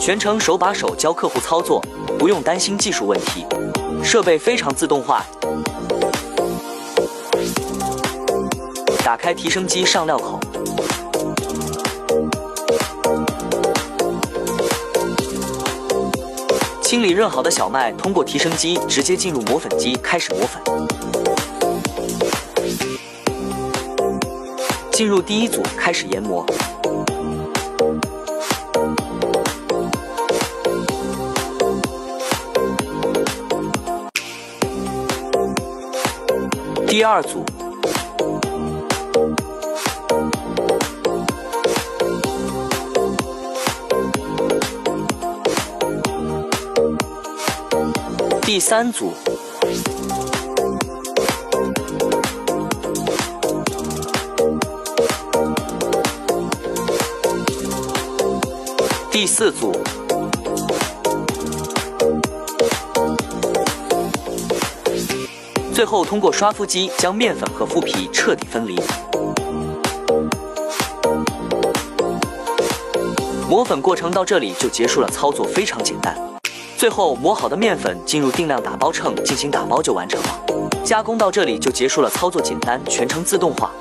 全程手把手教客户操作，不用担心技术问题，设备非常自动化。打开提升机上料口，清理润好的小麦通过提升机直接进入磨粉机开始磨粉。进入第一组开始研磨。第二组。第三组。第四组。最后通过刷肤机将面粉和麸皮彻底分离。磨粉过程到这里就结束了，操作非常简单。最后磨好的面粉进入定量打包秤进行打包就完成了。加工到这里就结束了，操作简单，全程自动化。